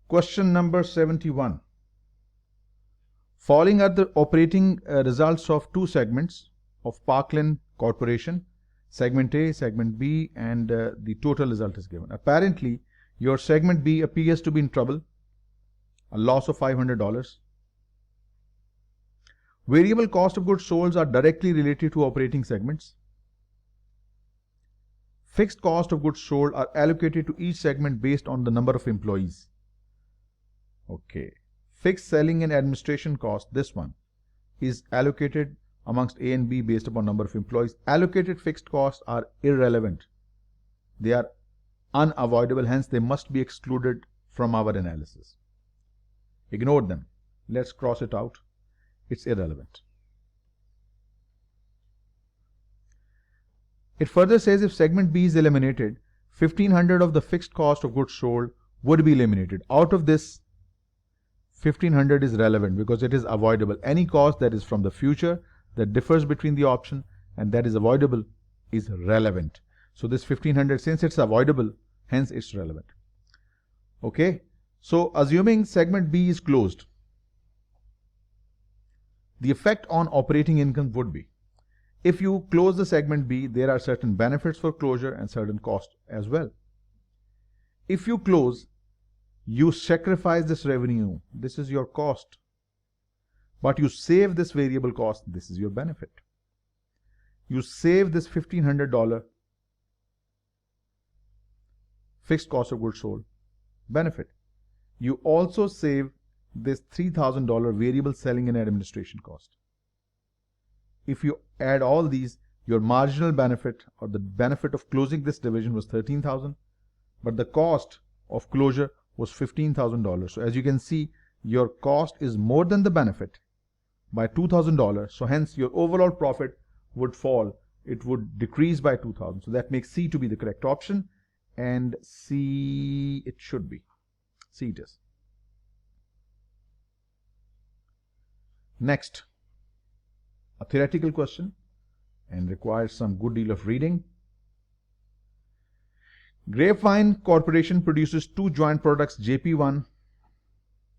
Question number 71. Following are the operating results of two segments of Parkland Corporation, segment A, segment B, and the total result is given. Apparently, your segment B appears to be in trouble, a loss of $500. Variable cost of goods sold are directly related to operating segments. Fixed cost of goods sold are allocated to each segment based on the number of employees. Okay. Fixed selling and administration cost, this one, is allocated amongst A and B based upon number of employees. Allocated fixed costs are irrelevant. They are unavoidable, hence they must be excluded from our analysis. Ignore them. Let's cross it out. It's irrelevant. It further says if segment B is eliminated, 1500 of the fixed cost of goods sold would be eliminated. Out of this, 1500 is relevant because it is avoidable. Any cost that is from the future that differs between the option and that is avoidable is relevant. So this 1500, since it's avoidable, hence it's relevant. Okay. So assuming segment B is closed, the effect on operating income would be, if you close the segment B, there are certain benefits for closure and certain costs as well. If you close, you sacrifice this revenue, this is your cost. But you save this variable cost, this is your benefit. You save this $1,500 fixed cost of goods sold, benefit. You also save this $3,000 variable selling and administration cost. If you add all these, your marginal benefit or the benefit of closing this division was $13,000, but the cost of closure was $15,000. So as you can see, your cost is more than the benefit by $2,000. So hence your overall profit would fall. It would decrease by $2,000. So that makes C to be the correct option, and C it should be. C it is. Next, a theoretical question and requires some good deal of reading. Grapevine Corporation produces two joint products, JP1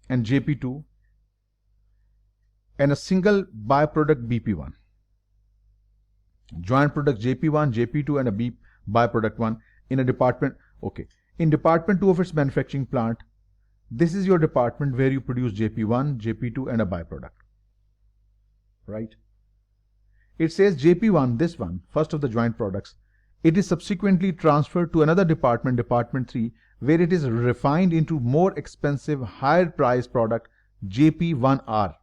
and JP2, and a single byproduct, BP1. Joint product JP1, JP2, and a byproduct 1 in a department. Okay. In department 2 of its manufacturing plant, this is your department where you produce JP1, JP2, and a byproduct. Right? It says JP1, this one, first of the joint products, it is subsequently transferred to another department, department 3, where it is refined into more expensive, higher price product, JP1R.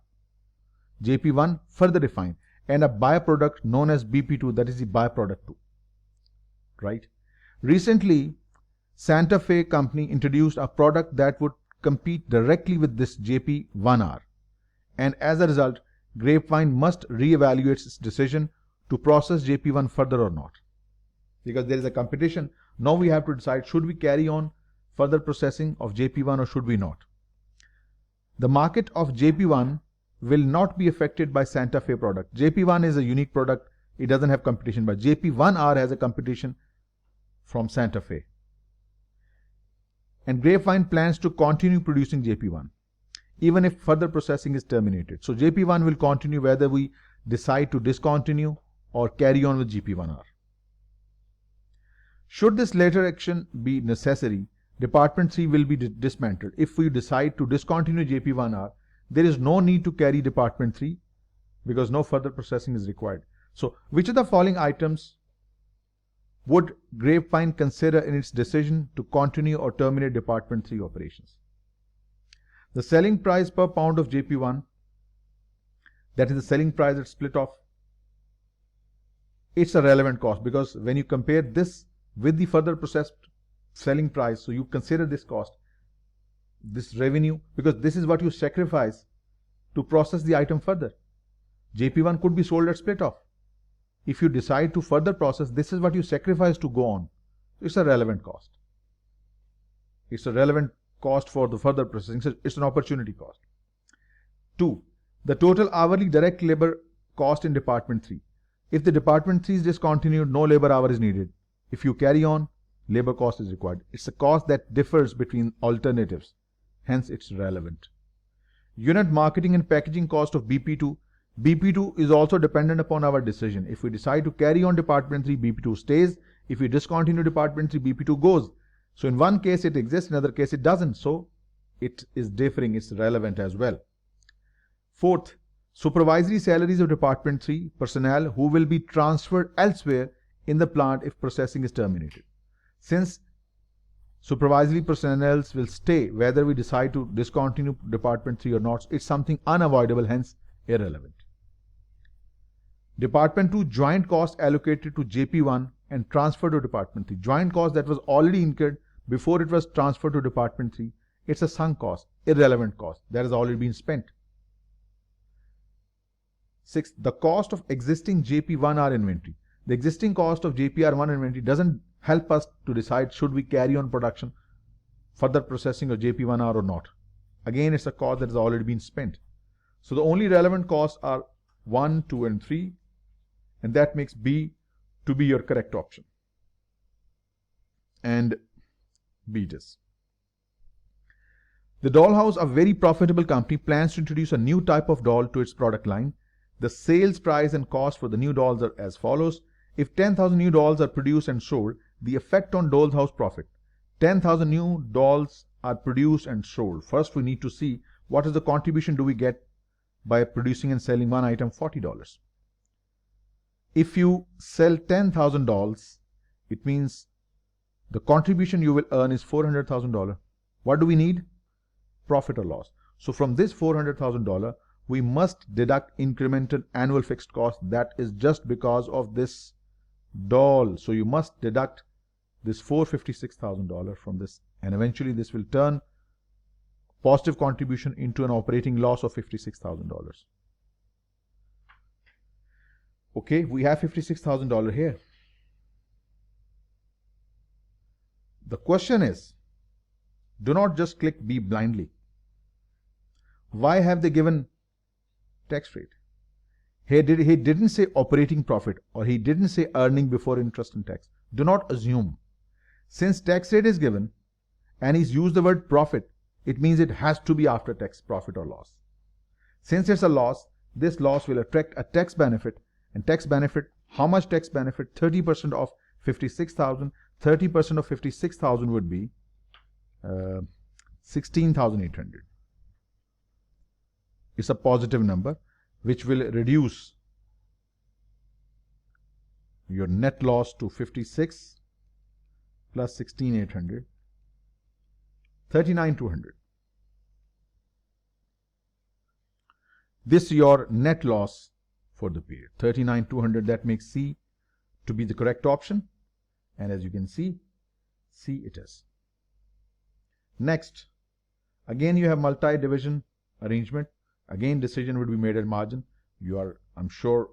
JP1 further refined, and a byproduct known as BP2, that is the byproduct 2. Right? Recently, Santa Fe company introduced a product that would compete directly with this JP1R, and as a result, Grapevine must reevaluate its decision to process JP1 further or not. Because there is a competition, now we have to decide, should we carry on further processing of JP1 or should we not? The market of JP1 will not be affected by Santa Fe product. JP1 is a unique product, it doesn't have competition, but JP1R has a competition from Santa Fe. And Grapevine plans to continue producing JP1, even if further processing is terminated. So JP1 will continue whether we decide to discontinue or carry on with JP1R. Should this later action be necessary, Department 3 will be dismantled. If we decide to discontinue JP1R, there is no need to carry Department 3 because no further processing is required. So which of the following items would Grapevine consider in its decision to continue or terminate Department 3 operations? The selling price per pound of JP1, that is the selling price that's split off, it's a relevant cost because when you compare this with the further processed selling price, so you consider this cost, this revenue, because this is what you sacrifice to process the item further. JP1 could be sold at split off. If you decide to further process, this is what you sacrifice to go on. It's a relevant cost. It's a relevant cost for the further processing. So it's an opportunity cost. 2. The total hourly direct labor cost in Department 3. If the Department 3 is discontinued, no labor hour is needed. If you carry on, labor cost is required. It's a cost that differs between alternatives hence it's relevant. Unit marketing and packaging cost of BP2. BP2 is also dependent upon our decision. If we decide to carry on Department 3, BP2 stays. If we discontinue Department 3, BP2 goes. So in one case it exists, in another case it doesn't. So it is differing, it's relevant as well. Fourth, supervisory salaries of Department 3 personnel who will be transferred elsewhere in the plant if processing is terminated. Since supervisory personnel will stay whether we decide to discontinue Department 3 or not, it's something unavoidable, hence irrelevant. Department 2 joint cost allocated to JP1 and transferred to Department 3. Joint cost that was already incurred before it was transferred to Department 3. It's a sunk cost, irrelevant cost that has already been spent. Sixth, the cost of existing JP1R inventory. The existing cost of JPR1 inventory doesn't help us to decide should we carry on production, further processing of JP1R or not. Again, it's a cost that has already been spent. So the only relevant costs are 1, 2 and 3, and that makes B to be your correct option. And B it is. The Dollhouse, a very profitable company, plans to introduce a new type of doll to its product line. The sales price and cost for the new dolls are as follows. If 10,000 new dolls are produced and sold, the effect on Dollhouse profit. 10,000 new dolls are produced and sold. First, we need to see what is the contribution do we get by producing and selling one item, $40. If you sell 10,000 dolls, it means the contribution you will earn is $400,000. What do we need? Profit or loss. So from this $400,000, we must deduct incremental annual fixed cost that is just because of this doll. So you must deduct this $456,000 from this, and eventually this will turn positive contribution into an operating loss of $56,000. Okay, we have $56,000 here. The question is, do not just click B blindly. Why have they given tax rate? He didn't say operating profit, or he didn't say earning before interest and tax. Do not assume. Since tax rate is given and he's used the word profit, it means it has to be after tax profit or loss. Since it's a loss, this loss will attract a tax benefit. And tax benefit, how much tax benefit? 30% of 56,000. 30% of 56,000 would be 16,800. It's a positive number which will reduce your net loss to 56 plus 16,800, 39,200. This is your net loss for the period, 39,200. That makes C to be the correct option, and as you can see, C it is. Next, again you have multi-division arrangement. Again, decision would be made at margin. You are, I'm sure,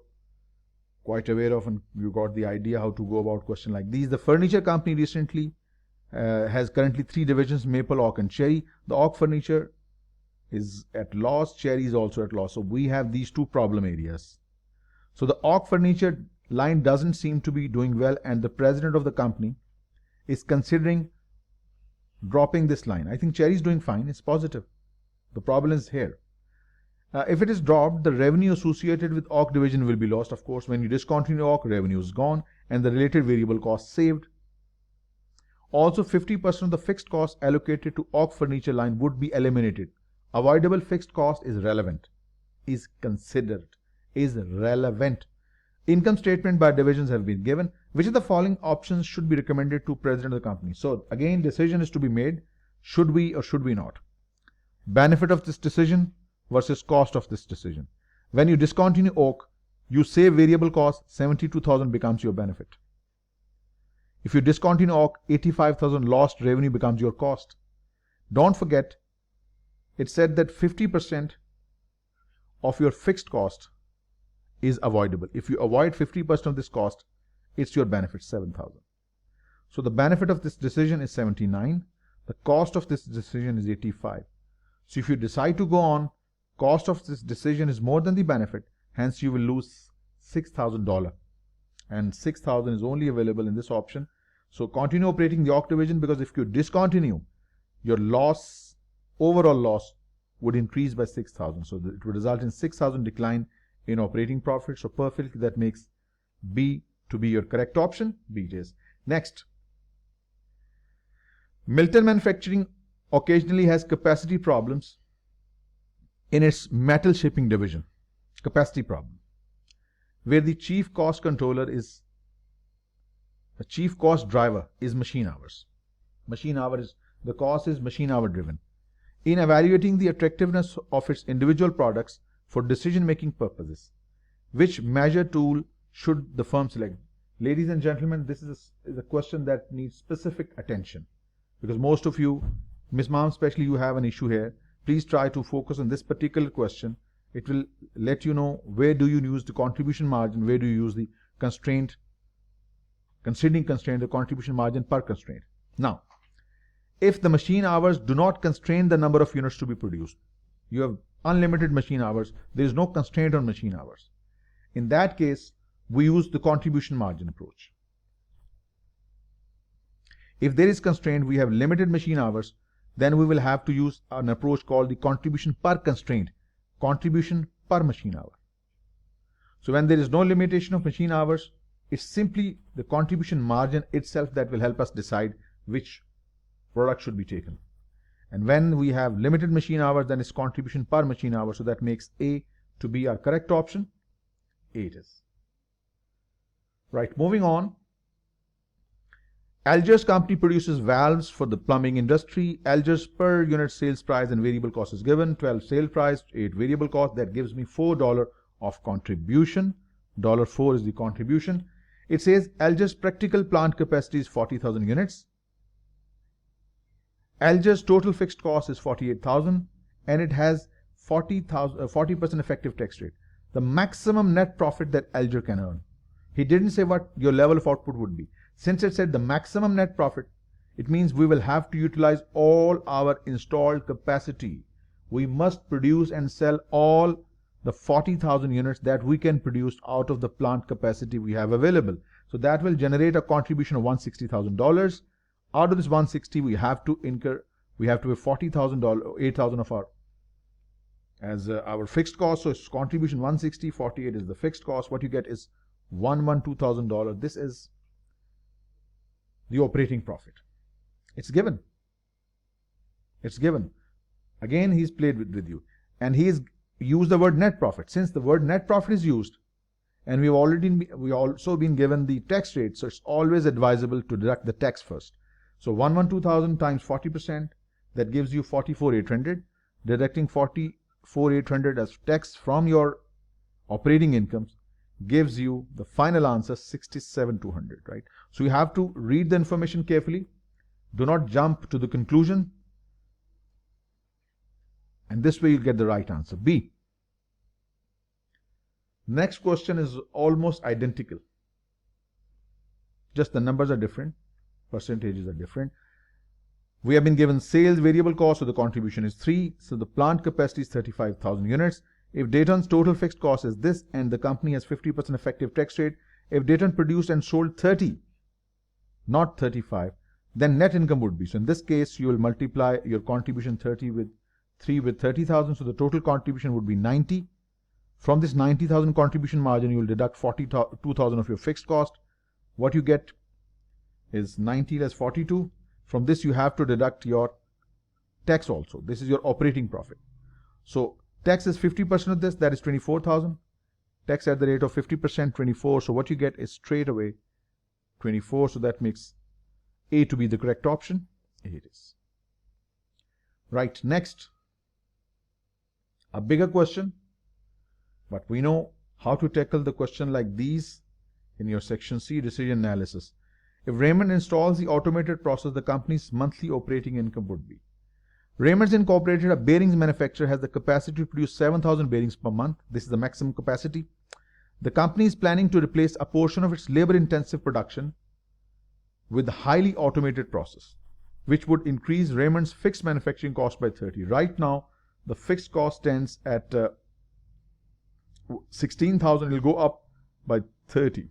quite aware of, and you got the idea how to go about questions like these. The furniture company recently has currently 3 divisions: Maple, Oak and Cherry. The Oak furniture is at loss, Cherry is also at loss. So we have these 2 problem areas. So the Oak furniture line doesn't seem to be doing well, and the president of the company is considering dropping this line. I think Cherry is doing fine, it's positive. The problem is here. If it is dropped, the revenue associated with Oak division will be lost. Of course, when you discontinue Oak, revenue is gone and the related variable cost saved. Also, 50% of the fixed cost allocated to Oak furniture line would be eliminated. Avoidable fixed cost is relevant, is considered, is relevant. Income statement by divisions have been given. Which of the following options should be recommended to president of the company? So again, decision is to be made. Should we or should we not? Benefit of this decision versus cost of this decision. When you discontinue Oak, you save variable cost, 72,000 becomes your benefit. If you discontinue Oak, 85,000 lost revenue becomes your cost. Don't forget, it said that 50% of your fixed cost is avoidable. If you avoid 50% of this cost, it's your benefit, 7,000. So the benefit of this decision is 79. The cost of this decision is 85. So if you decide to go on, cost of this decision is more than the benefit, hence you will lose $6,000, and 6,000 is only available in this option. So continue operating the Oak division, because if you discontinue, your loss overall loss would increase by 6,000. So it would result in 6,000 decline in operating profit. So perfectly that makes B to be your correct option. B it is. Next, Milton Manufacturing occasionally has capacity problems in its metal shipping division. Capacity problem, where the chief cost controller is the chief cost driver is machine hours. Machine hours, the cost is machine hour driven. In evaluating the attractiveness of its individual products for decision-making purposes, which measure tool should the firm select? Ladies and gentlemen, this is a question that needs specific attention, because most of you, Ms. Ma'am especially, you have an issue here. Please try to focus on this particular question. It will let you know where do you use the contribution margin, where do you use the constraint, considering constraint, the contribution margin per constraint. Now, if the machine hours do not constrain the number of units to be produced, you have unlimited machine hours, there is no constraint on machine hours. In that case, we use the contribution margin approach. If there is constraint, we have limited machine hours, then we will have to use an approach called the contribution per constraint, contribution per machine hour. So when there is no limitation of machine hours, it's simply the contribution margin itself that will help us decide which product should be taken. And when we have limited machine hours, then it's contribution per machine hour. So that makes A to be our correct option. A it is. Right, moving on. Alger's company produces valves for the plumbing industry. Alger's per unit sales price and variable cost is given. 12 sale price, 8 variable cost. That gives me $4 of contribution. $4 is the contribution. It says Alger's practical plant capacity is 40,000 units. Alger's total fixed cost is 48,000 and it has 40% effective tax rate. The maximum net profit that Alger can earn. He didn't say what your level of output would be. Since it said the maximum net profit, it means we will have to utilize all our installed capacity. We must produce and sell all the 40,000 units that we can produce out of the plant capacity we have available. So that will generate a contribution of $160,000. Out of this 160, we have to have $40,000, 8,000 of our as our fixed cost. So it's contribution 160, 48 is the fixed cost. What you get is $112,000. This is the operating profit. It's given. It's given. Again, he's played with you, and he's used the word net profit. Since the word net profit is used, and we also been given the tax rate, so it's always advisable to deduct the tax first. So 112,000 times 40%, that gives you 44,800. Deducting 44,800 as tax from your operating incomes gives you the final answer 67,200, right? So you have to read the information carefully. Do not jump to the conclusion. And this way you'll get the right answer. B. Next question is almost identical. Just the numbers are different. Percentages are different. We have been given sales variable cost, so the contribution is 3. So the plant capacity is 35,000 units. If Dayton's total fixed cost is this and the company has 50% effective tax rate, if Dayton produced and sold 30, not 35, then net income would be. So in this case, you will multiply your contribution 3 with 30,000. So the total contribution would be 90. From this 90,000 contribution margin, you will deduct 42,000 of your fixed cost. What you get is 90 less 42. From this, you have to deduct your tax also. This is your operating profit. So tax is 50% of this, that is 24,000. Tax at the rate of 50%, 24. So what you get is straight away 24. So that makes A to be the correct option. A it is. Right, next. A bigger question, but we know how to tackle the question like these in your section C, decision analysis. If Raymond installs the automated process, the company's monthly operating income would be. Raymond's Incorporated, a bearings manufacturer, has the capacity to produce 7,000 bearings per month. This is the maximum capacity. The company is planning to replace a portion of its labor-intensive production with a highly automated process, which would increase Raymond's fixed manufacturing cost by 30. Right now, the fixed cost stands at 16,000. It will go up by 30.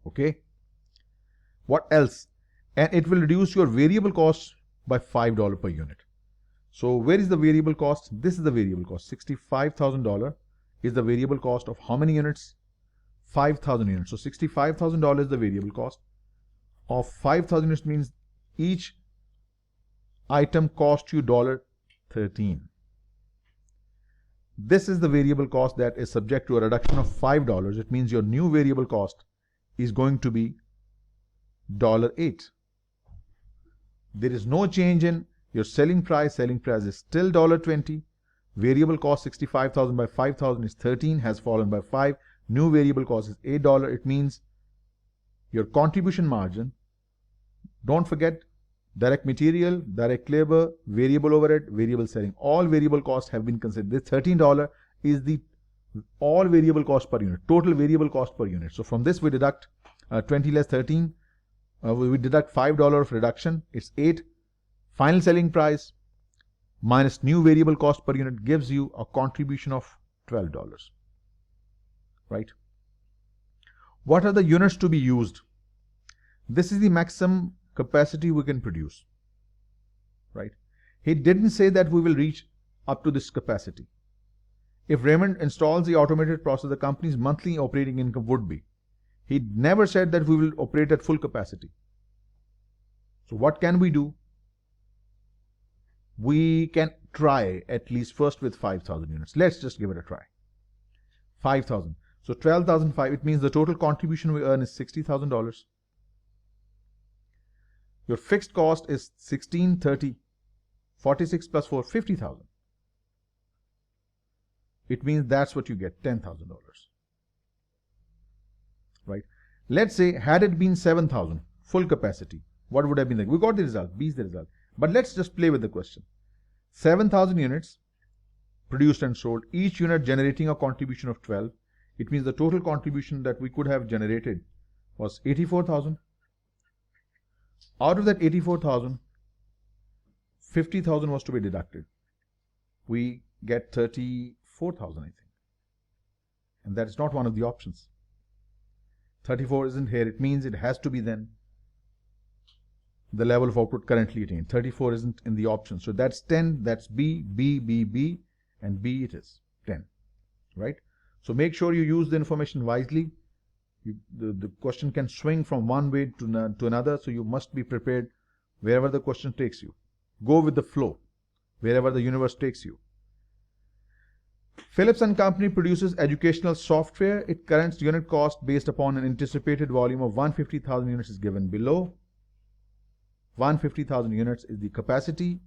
Okay. What else? and it will reduce your variable cost by $5 per unit. So where is the variable cost? This is the variable cost. $65,000 is the variable cost of how many units? 5,000 units. So $65,000 is the variable cost of 5,000 units, means each item cost you $13. This is the variable cost that is subject to a reduction of $5. It means your new variable cost is going to be $8. There is no change in your selling price. Selling price is still $20. Variable cost 65,000 by 5,000 is 13, has fallen by 5. New variable cost is $8. It means your contribution margin, don't forget direct material, direct labor, variable overhead, variable selling. All variable costs have been considered. This $13 is the all variable cost per unit, total variable cost per unit. So from this we deduct 20 less 13. We deduct $5 of reduction. It's 8. Final selling price minus new variable cost per unit gives you a contribution of $12. Right? What are the units to be used? This is the maximum capacity we can produce. Right? He didn't say that we will reach up to this capacity. If Raymond installs the automated process, the company's monthly operating income would be. He never said that we will operate at full capacity. So what can we do? We can try at least first with 5,000 units. Let's just give it a try. 5,000. So 12,005, it means the total contribution we earn is $60,000. Your fixed cost is 1630. 46 plus 4, 50,000. It means that's what you get, $10,000. Right? Let's say, had it been 7,000, full capacity, what would have been like? We got the result, B is the result. But let's just play with the question. 7,000 units produced and sold, each unit generating a contribution of 12. It means the total contribution that we could have generated was 84,000. Out of that 84,000, 50,000 was to be deducted. We get 34,000, I think. And that is not one of the options. 34 isn't here. It means it has to be then the level of output currently attained. 34 isn't in the option. So that's 10. That's B, B, B, B, and B it is 10. Right? So make sure you use the information wisely. The question can swing from one way to another. So you must be prepared wherever the question takes you. Go with the flow wherever the universe takes you. Philips & Company produces educational software. Its current unit cost based upon an anticipated volume of 150,000 units is given below. 150,000 units is the capacity.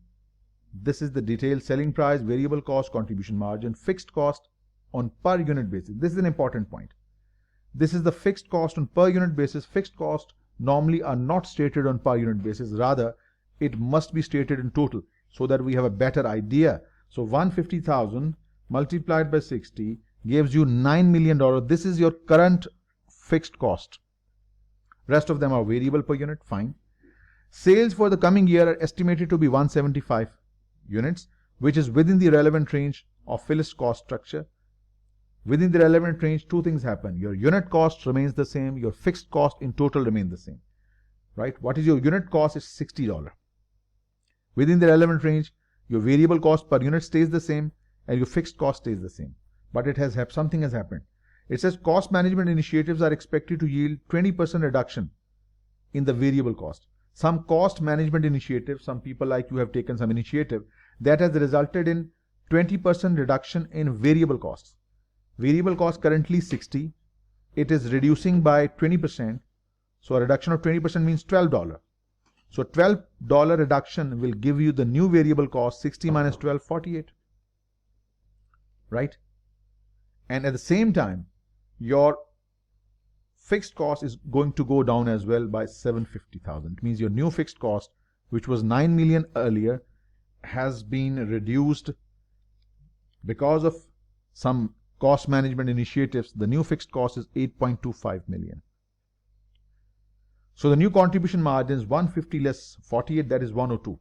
This is the detailed selling price, variable cost, contribution margin, fixed cost on per unit basis. This is an important point. This is the fixed cost on per unit basis. Fixed costs normally are not stated on per unit basis. Rather, it must be stated in total so that we have a better idea. So 150,000 multiplied by 60 gives you $9 million. This is your current fixed cost. Rest of them are variable per unit. Fine. Sales for the coming year are estimated to be 175 units, which is within the relevant range of Philips cost structure. Within the relevant range, two things happen. Your unit cost remains the same. Your fixed cost in total remains the same. Right? What is your unit cost? Is $60. Within the relevant range, your variable cost per unit stays the same and your fixed cost stays the same. But it has something has happened. It says cost management initiatives are expected to yield 20% reduction in the variable cost. Some cost management initiatives, some people like you have taken some initiative that has resulted in 20% reduction in variable costs. Variable cost currently 60. It is reducing by 20%. So a reduction of 20% means $12. So $12 reduction will give you the new variable cost 60 minus 12, 48. Right? And at the same time, your fixed cost is going to go down as well by 750,000. It means your new fixed cost, which was 9 million earlier, has been reduced because of some cost management initiatives. The new fixed cost is 8.25 million. So the new contribution margin is 150 less 48, that is 102.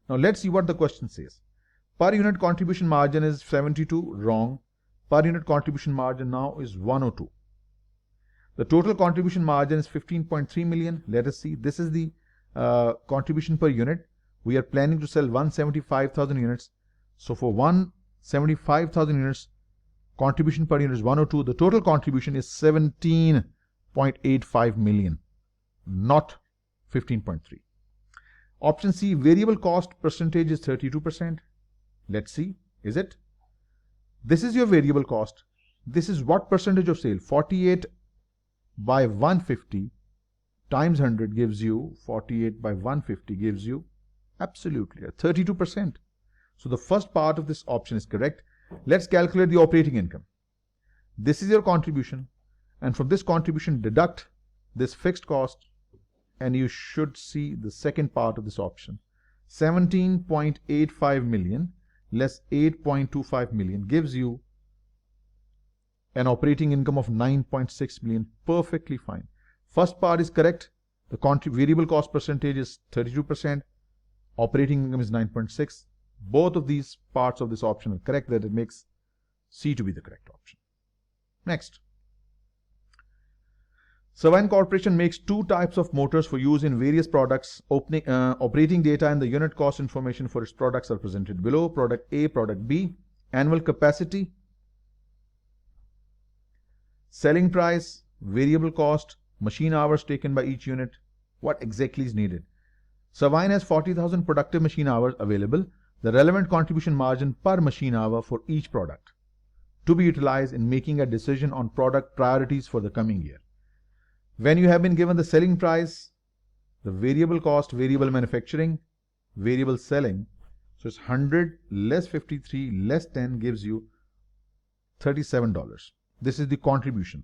Now let's see what the question says. Per unit contribution margin is 72, wrong. Per unit contribution margin now is 102. The total contribution margin is 15.3 million. Let us see. This is the contribution per unit. We are planning to sell 175,000 units. So for 175,000 units, contribution per unit is 102. The total contribution is 17.85 million, not 15.3. Option C, variable cost percentage is 32%. Let's see, is it? This is your variable cost. This is what percentage of sale? 48 by 150 times 100 gives you 48 by 150 gives you absolutely 32%. So the first part of this option is correct. Let's calculate the operating income. This is your contribution, and from this contribution deduct this fixed cost, and you should see the second part of this option. 17.85 million less 8.25 million gives you an operating income of 9.6 million. Perfectly fine. First part is correct. The variable cost percentage is 32%. Operating income is 9.6. Both of these parts of this option are correct, that it makes C to be the correct option. Next. Savine Corporation makes two types of motors for use in various products. Operating data and the unit cost information for its products are presented below. Product A, product B. Annual capacity, selling price, variable cost, machine hours taken by each unit. What exactly is needed? Savine has 40,000 productive machine hours available. The relevant contribution margin per machine hour for each product to be utilized in making a decision on product priorities for the coming year. When you have been given the selling price, the variable cost, variable manufacturing, variable selling, so it's 100 less 53 less 10 gives you $37. This is the contribution.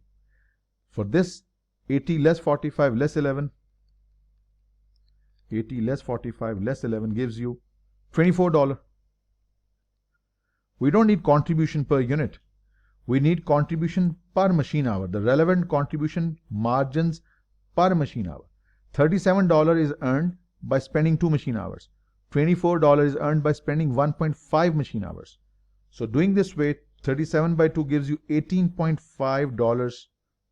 For this, 80 less 45 less 11, 80 less 45 less 11 gives you $24. We don't need contribution per unit. We need contribution per machine hour, the relevant contribution margins per machine hour. $37 is earned by spending 2 machine hours. $24 is earned by spending 1.5 machine hours. So doing this way, 37 by 2 gives you $18.5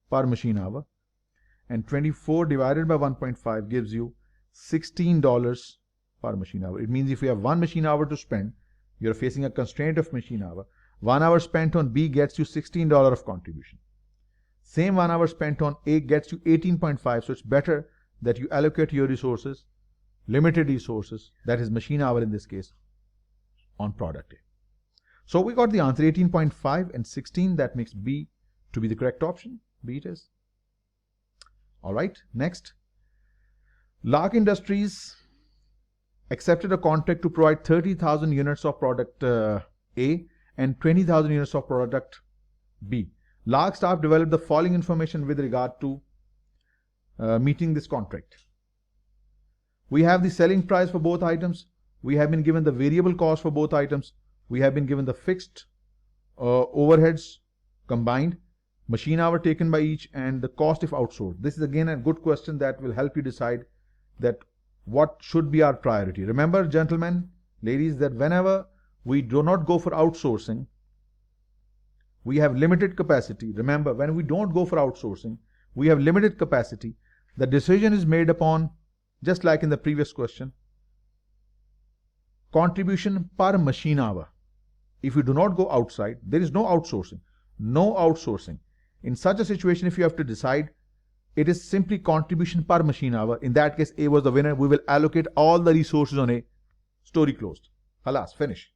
per machine hour, and 24 divided by 1.5 gives you $16 per machine hour. It means if you have 1 machine hour to spend, you're facing a constraint of machine hour. 1 hour spent on B gets you $16 of contribution. Same 1 hour spent on A gets you 18.5. So it's better that you allocate your resources, limited resources, that is machine hour in this case, on product A. So we got the answer 18.5 and 16. That makes B to be the correct option. B it is. All right, next. Lark Industries accepted a contract to provide 30,000 units of product A and 20,000 units of product B. Lark staff developed the following information with regard to meeting this contract. We have the selling price for both items. We have been given the variable cost for both items. We have been given the fixed overheads combined, machine hour taken by each, and the cost if outsourced. This is again a good question that will help you decide that what should be our priority. Remember, gentlemen, ladies, that whenever we do not go for outsourcing, we have limited capacity. Remember, when we don't go for outsourcing, we have limited capacity. The decision is made upon, just like in the previous question, contribution per machine hour. If you do not go outside, there is no outsourcing. No outsourcing. In such a situation, if you have to decide, it is simply contribution per machine hour. In that case, A was the winner. We will allocate all the resources on A. Story closed. Halas, finish.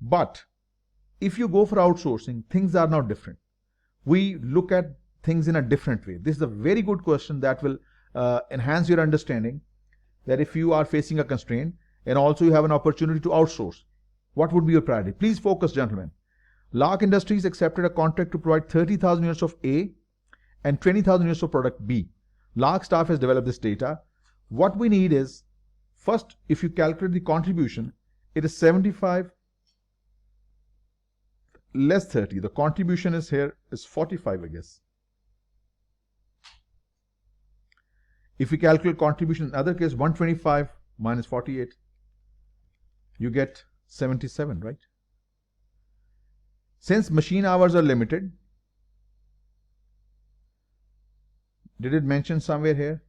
But if you go for outsourcing, things are now different. We look at things in a different way. This is a very good question that will enhance your understanding that if you are facing a constraint and also you have an opportunity to outsource, what would be your priority? Please focus, gentlemen. Lark Industries accepted a contract to provide 30,000 units of A and 20,000 units of product B. Lark staff has developed this data. What we need is, first, if you calculate the contribution, it is 75 less 30. The contribution is here is 45, I guess. If you calculate contribution in other case, 125 minus 48, you get 77, right? Since machine hours are limited, Did it mention somewhere here?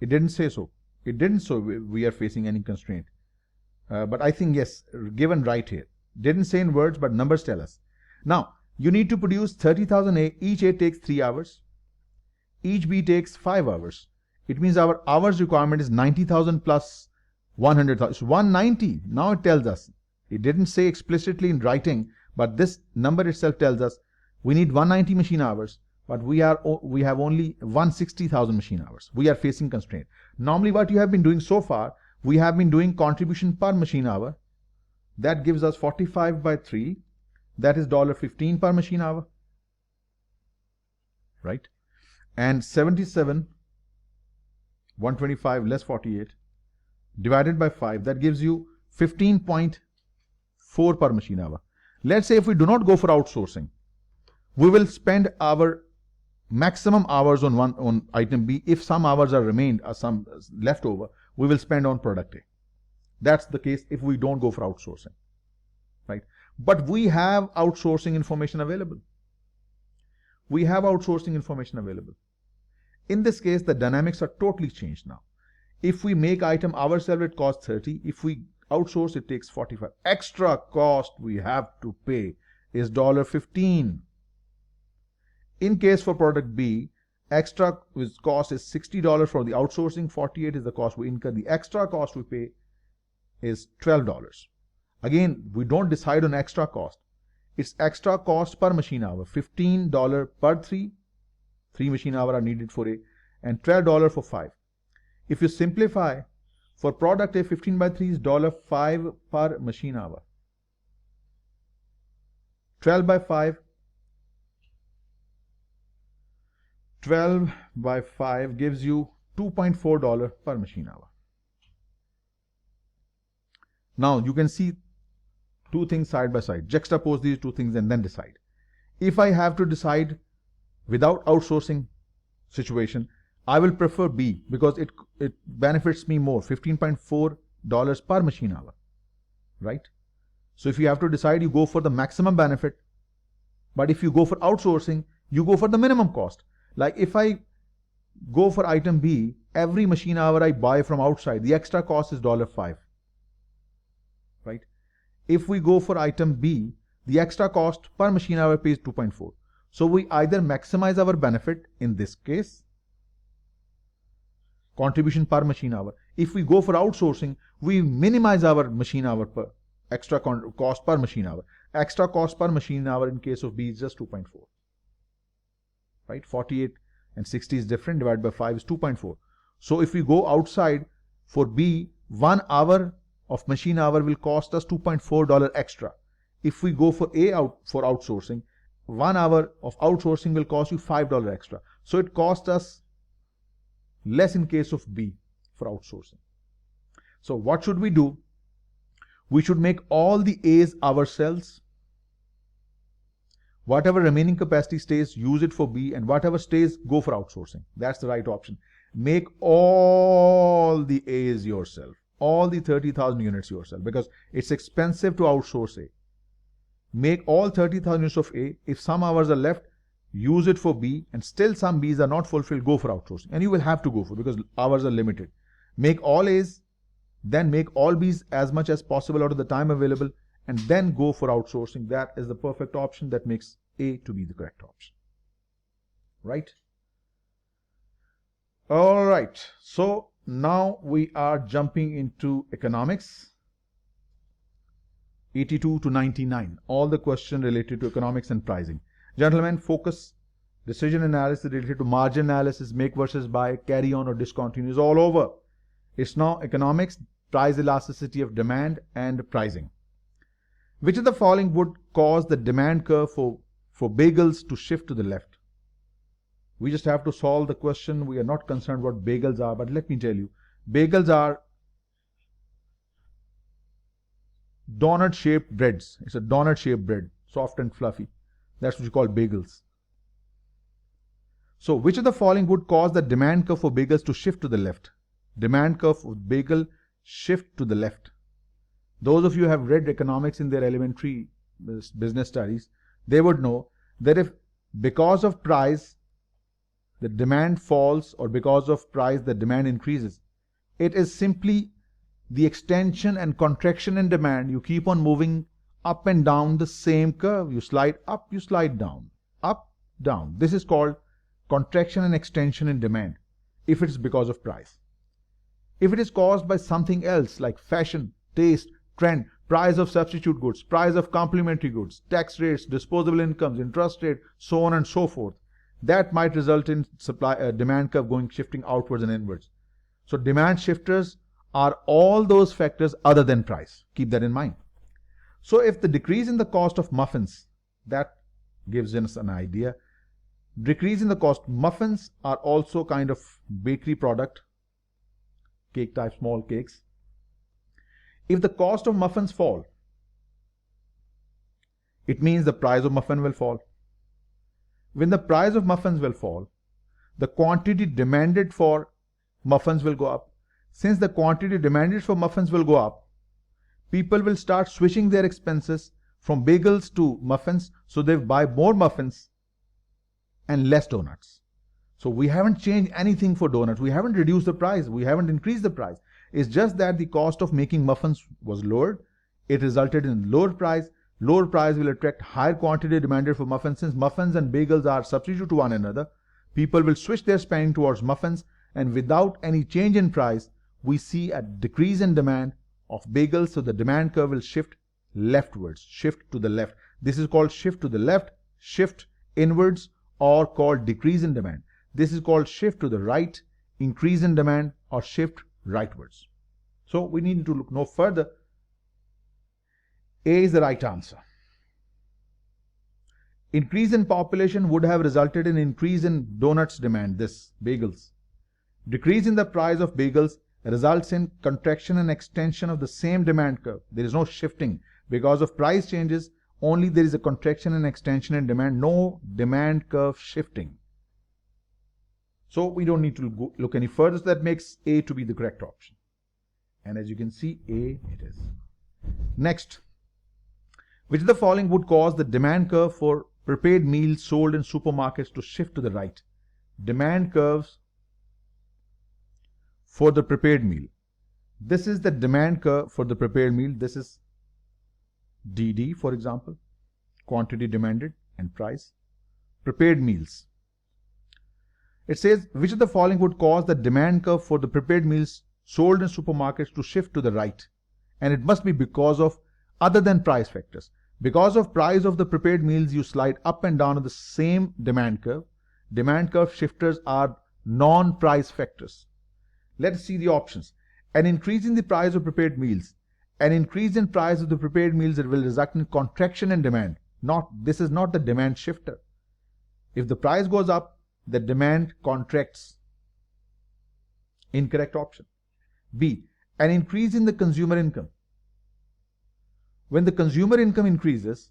It didn't say so. It didn't say we are facing any constraint. But I think yes, given right here. Didn't say in words, but numbers tell us. Now, you need to produce 30,000 A. Each A takes 3 hours. Each B takes 5 hours. It means our hours requirement is 90,000 plus 100,000. It's 190. Now it tells us. It didn't say explicitly in writing, but this number itself tells us we need 190 machine hours, but we have only 160,000 machine hours. We are facing constraint. Normally what you have been doing so far, we have been doing contribution per machine hour. That gives us 45 by 3. That is $15 per machine hour. Right? And 77, 125 less 48, divided by 5, that gives you 15.4 per machine hour. Let's say if we do not go for outsourcing, we will spend our maximum hours on item B. If some hours are remained or some left over, we will spend on product A. That's the case if we don't go for outsourcing, right? But we have outsourcing information available. We have outsourcing information available. In this case, the dynamics are totally changed now. If we make item ourselves, it costs 30. If we outsource, it takes 45. Extra cost we have to pay is $15. In case for product B, extra cost is $60 for the outsourcing, 48 is the cost we incur. The extra cost we pay is $12. Again, we don't decide on extra cost. It's extra cost per machine hour, $15 per 3 machine hours are needed for A, and $12 for 5. If you simplify, for product A, 15 by 3 is $5 per machine hour. 12 by 5 gives you $2.4 per machine hour. Now you can see two things side by side. Juxtapose these two things and then decide. If I have to decide without outsourcing situation, I will prefer B because it benefits me more, $15.4 per machine hour, right? So if you have to decide, you go for the maximum benefit. But if you go for outsourcing, you go for the minimum cost. Like if I go for item B, every machine hour I buy from outside, the extra cost is $5, right? If we go for item B, the extra cost per machine hour pays $2.4. So we either maximize our benefit, in this case, contribution per machine hour. If we go for outsourcing, we minimize our machine hour per extra cost per machine hour. Extra cost per machine hour in case of B is just 2.4. Right? 48 and 60 is different, divided by 5 is 2.4. So if we go outside for B, 1 hour of machine hour will cost us $2.4 extra. If we go for A for outsourcing, 1 hour of outsourcing will cost you $5 extra. So it costs us less in case of B for outsourcing. So what should we do? We should make all the A's ourselves. Whatever remaining capacity stays, use it for B, and whatever stays, go for outsourcing. That's the right option. Make all the A's yourself, all the 30,000 units yourself, because it's expensive to outsource A. Make all 30,000 units of A. If some hours are left, use it for B, and still some B's are not fulfilled, go for outsourcing. And you will have to go for, because hours are limited. Make all A's, then make all B's as much as possible out of the time available, and then go for outsourcing. That is the perfect option that makes A to be the correct option. Right? All right. So now we are jumping into economics. 82 to 99. All the questions related to economics and pricing. Gentlemen, focus. Decision analysis related to margin analysis, make versus buy, carry on or discontinue is all over. It's now economics, price elasticity of demand and pricing. Which of the following would cause the demand curve for bagels to shift to the left? We just have to solve the question. We are not concerned what bagels are, but let me tell you, bagels are donut-shaped breads. It's a donut-shaped bread, soft and fluffy. That's what you call bagels. So, which of the following would cause the demand curve for bagels to shift to the left? Demand curve for bagel shift to the left. Those of you who have read economics in their elementary business studies, they would know that if because of price the demand falls, or because of price the demand increases. It is simply the extension and contraction in demand. You keep on moving up and down the same curve. You slide up, you slide down, up, down. This is called contraction and extension in demand if it is because of price. If it is caused by something else like fashion, taste, trend, price of substitute goods, price of complementary goods, tax rates, disposable incomes, interest rate, so on and so forth, that might result in demand curve shifting outwards and inwards. So demand shifters are all those factors other than price. Keep that in mind. So if the decrease in the cost of muffins, that gives us an idea. Decrease in the cost. Muffins are also kind of bakery product, cake type, small cakes. If the cost of muffins fall, it means the price of muffin will fall. When the price of muffins will fall, the quantity demanded for muffins will go up. Since the quantity demanded for muffins will go up, people will start switching their expenses from bagels to muffins, so they buy more muffins and less donuts. So we haven't changed anything for donuts. We haven't reduced the price. We haven't increased the price. It's just that the cost of making muffins was lowered. It resulted in lower price. Lower price will attract higher quantity demanded for muffins. Since muffins and bagels are substitute to one another, people will switch their spending towards muffins, and without any change in price, we see a decrease in demand of bagels. So the demand curve will shift leftwards, shift to the left. This is called shift to the left, shift inwards, or called decrease in demand. This is called shift to the right, increase in demand, or shift rightwards. So we need to look no further. A is the right answer. Increase in population would have resulted in increase in donuts demand, this bagels. Decrease in the price of bagels results in contraction and extension of the same demand curve. There is no shifting. Because of price changes, only there is a contraction and extension in demand, no demand curve shifting. So we don't need to look any further. So that makes A to be the correct option. And as you can see, A it is. Next, which of the following would cause the demand curve for prepared meals sold in supermarkets to shift to the right? Demand curves for the prepared meal. This is the demand curve for the prepared meal. This is DD, for example, quantity demanded and price. Prepared meals. It says, which of the following would cause the demand curve for the prepared meals sold in supermarkets to shift to the right? And it must be because of other than price factors. Because of price of the prepared meals, you slide up and down on the same demand curve. Demand curve shifters are non-price factors. Let's see the options. An increase in the price of prepared meals. An increase in price of the prepared meals that will result in contraction in demand. This is not the demand shifter. If the price goes up, the demand contracts. Incorrect option. B. An increase in the consumer income. When the consumer income increases,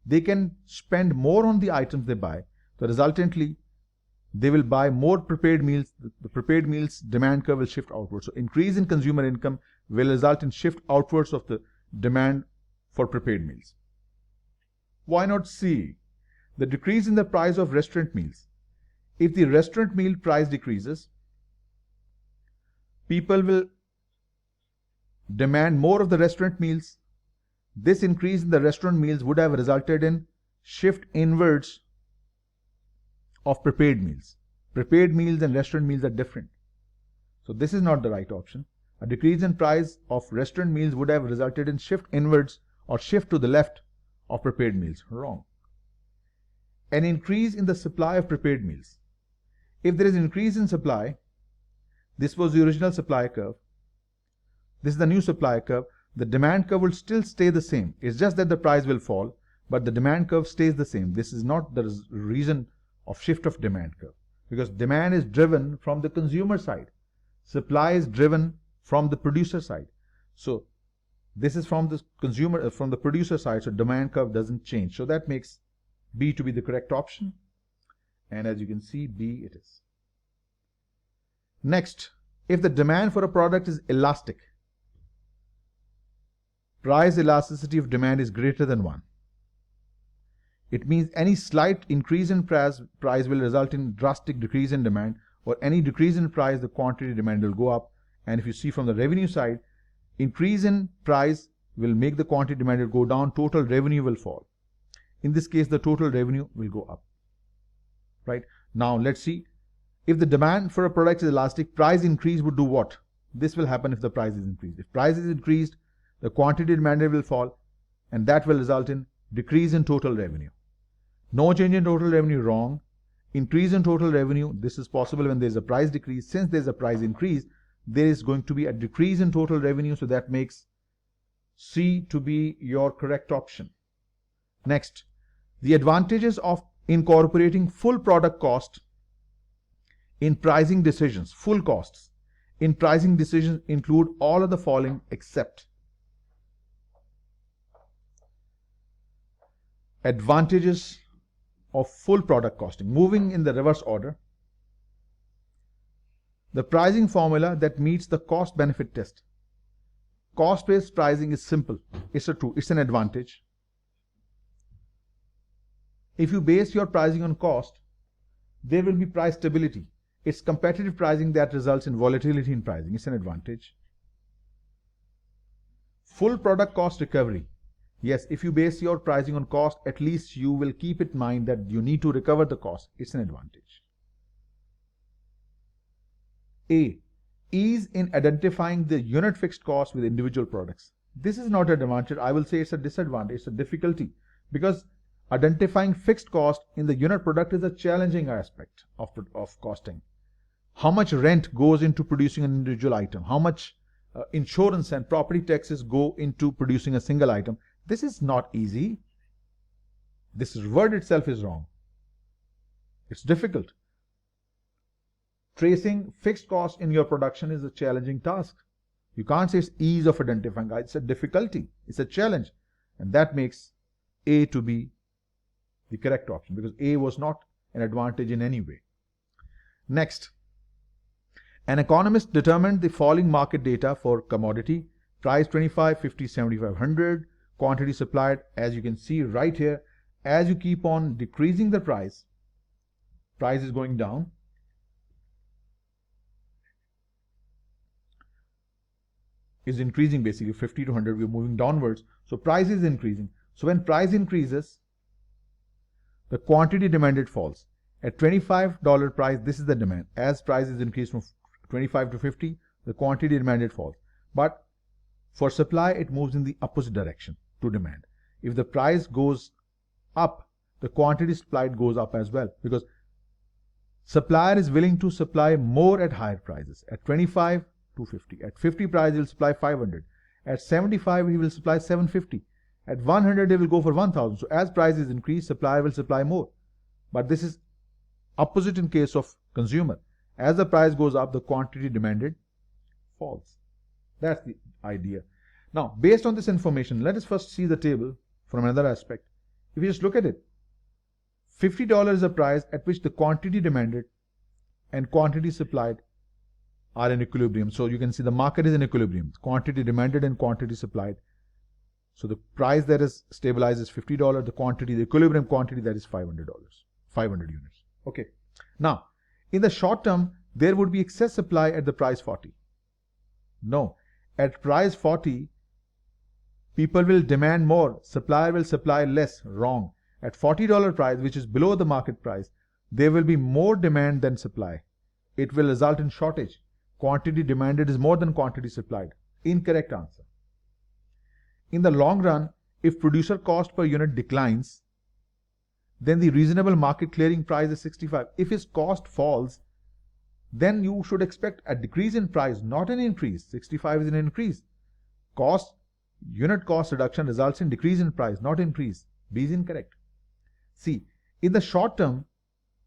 they can spend more on the items they buy. So resultantly, they will buy more prepared meals. The prepared meals demand curve will shift outwards. So increase in consumer income will result in shift outwards of the demand for prepared meals. Why not C? The decrease in the price of restaurant meals. If the restaurant meal price decreases, people will demand more of the restaurant meals. This increase in the restaurant meals would have resulted in shift inwards of prepared meals. Prepared meals and restaurant meals are different. So this is not the right option. A decrease in price of restaurant meals would have resulted in shift inwards or shift to the left of prepared meals. Wrong. An increase in the supply of prepared meals. If there is an increase in supply, this was the original supply curve. This is the new supply curve. The demand curve will still stay the same. It's just that the price will fall, but the demand curve stays the same. This is not the reason of shift of demand curve, because demand is driven from the consumer side. Supply is driven from the producer side. So this is from the consumer, from the producer side, so demand curve doesn't change. So that makes B to be the correct option. And as you can see, B it is. Next, if the demand for a product is elastic, price elasticity of demand is greater than 1. It means any slight increase in price will result in drastic decrease in demand, or any decrease in price, the quantity demand will go up. And if you see from the revenue side, increase in price will make the quantity demanded go down, total revenue will fall. In this case, the total revenue will go up. Right? Now let's see, if the demand for a product is elastic, price increase would do what? This will happen if the price is increased. If price is increased, the quantity demanded will fall, and that will result in decrease in total revenue. No change in total revenue, wrong. Increase in total revenue, this is possible when there is a price decrease. Since there is a price increase, there is going to be a decrease in total revenue, so that makes C to be your correct option. Next, the advantages of incorporating full product cost in pricing decisions. Full costs in pricing decisions include all of the following except. Advantages of full product costing. Moving in the reverse order, the pricing formula that meets the cost benefit test. Cost-based pricing is simple. It's an advantage. If you base your pricing on cost, there will be price stability. It's competitive pricing that results in volatility in pricing. It's an advantage. Full product cost recovery. Yes, if you base your pricing on cost, at least you will keep in mind that you need to recover the cost. It's an advantage. A, ease in identifying the unit fixed cost with individual products. This is not an advantage. I will say it's a disadvantage. It's a difficulty, because identifying fixed cost in the unit product is a challenging aspect of costing. How much rent goes into producing an individual item? How much insurance and property taxes go into producing a single item? This is not easy. This word itself is wrong. It's difficult. Tracing fixed cost in your production is a challenging task. You can't say it's ease of identifying. It's a difficulty. It's a challenge. And that makes A to be the correct option, because A was not an advantage in any way. Next, an economist determined the following market data for commodity: price 25, 50, 75, 100, quantity supplied. As you can see right here, as you keep on decreasing the price is going down. Is increasing basically 50 to 100, we're moving downwards. So price is increasing. So when price increases, the quantity demanded falls. At $25 price, this is the demand. As price is increased from 25 to 50, the quantity demanded falls. But for supply, it moves in the opposite direction to demand. If the price goes up, the quantity supplied goes up as well, because supplier is willing to supply more at higher prices. At 25, 250. At 50 price, he will supply 500. At 75, he will supply 750. At 100, he will go for 1000. So as prices increase, supplier will supply more. But this is opposite in case of consumer. As the price goes up, the quantity demanded falls. That's the idea. Now, based on this information, let us first see the table from another aspect. If you just look at it, $50 is a price at which the quantity demanded and quantity supplied are in equilibrium. So you can see the market is in equilibrium. Quantity demanded and quantity supplied. So the price that is stabilized is $50. The quantity, the equilibrium quantity, that is $500. 500 units. Okay. Now, in the short term, there would be excess supply at the price 40. No. At price 40, people will demand more. Supplier will supply less. Wrong. At $40 price, which is below the market price, there will be more demand than supply. It will result in shortage. Quantity demanded is more than quantity supplied. Incorrect answer. In the long run, if producer cost per unit declines, then the reasonable market clearing price is 65. If his cost falls, then you should expect a decrease in price, not an increase. 65 is an increase. Unit cost reduction results in decrease in price, not increase. B is incorrect. C, in the short term,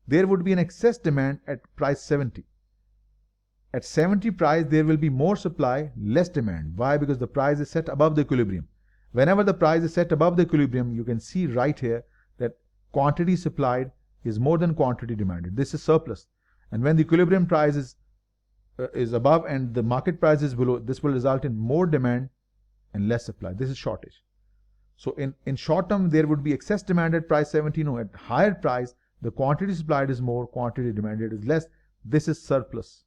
there would be an excess demand at price 70. At 70 price, there will be more supply, less demand. Why? Because the price is set above the equilibrium. Whenever the price is set above the equilibrium, you can see right here that quantity supplied is more than quantity demanded. This is surplus. And when the equilibrium price is above and the market price is below, this will result in more demand and less supply. This is shortage. So in short term, there would be excess demand at price 70. No, at higher price, the quantity supplied is more, quantity demanded is less. This is surplus.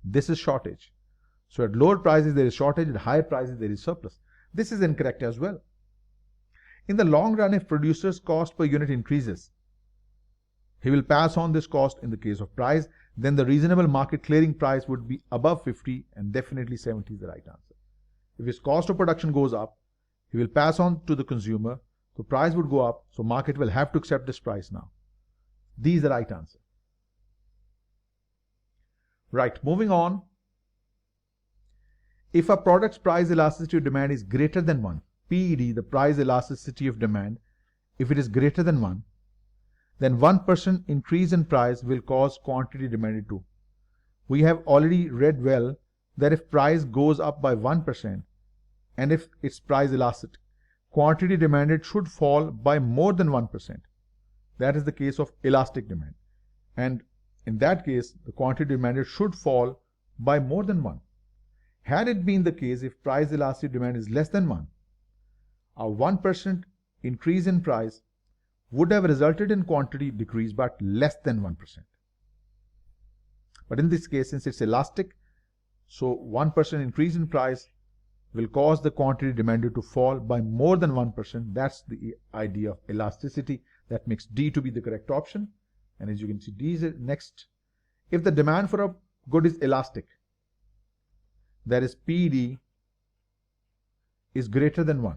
This is shortage. So at lower prices, there is shortage. At higher prices, there is surplus. This is incorrect as well. In the long run, if producer's cost per unit increases, he will pass on this cost in the case of price. Then the reasonable market clearing price would be above 50, and definitely 70 is the right answer. If his cost of production goes up, he will pass on to the consumer. So price would go up. So market will have to accept this price now. D is the right answer. Right, moving on. If a product's price elasticity of demand is greater than 1, PED, the price elasticity of demand, if it is greater than 1, then 1% increase in price will cause quantity demanded to. We have already read well that if price goes up by 1%, and if its price elastic, quantity demanded should fall by more than 1%. That is the case of elastic demand. And in that case, the quantity demanded should fall by more than 1. Had it been the case, if price elastic demand is less than 1, a 1% increase in price would have resulted in quantity decrease but less than 1%. But in this case, since it's elastic, so 1% increase in price will cause the quantity demanded to fall by more than 1%. That's the idea of elasticity. That makes D to be the correct option. And as you can see, D is next. If the demand for a good is elastic, that is PD is greater than 1.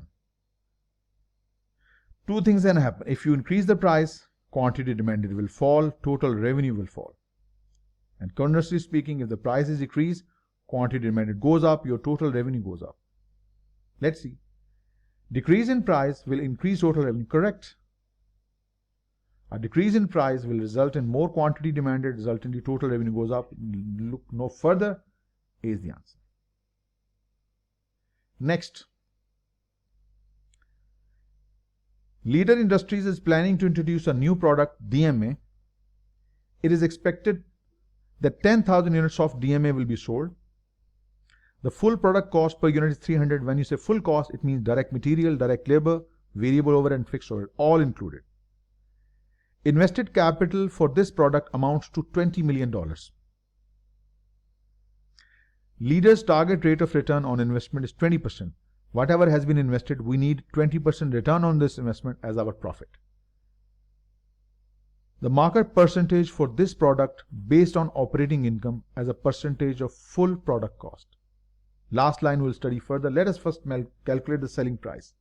Two things then happen. If you increase the price, quantity demanded will fall, total revenue will fall. And conversely speaking, if the price is decreased, quantity demanded goes up, your total revenue goes up. Let's see. Decrease in price will increase total revenue. Correct. A decrease in price will result in more quantity demanded, resulting in total revenue goes up. Look no further. A is the answer. Next. Leader Industries is planning to introduce a new product, DMA. It is expected that 10,000 units of DMA will be sold. The full product cost per unit is 300. When you say full cost, it means direct material, direct labor, variable overhead and fixed overhead, all included. Invested capital for this product amounts to $20 million. Leader's target rate of return on investment is 20%. Whatever has been invested, we need 20% return on this investment as our profit. The market percentage for this product based on operating income as a percentage of full product cost. Last line we'll study further. Let us first calculate the selling price.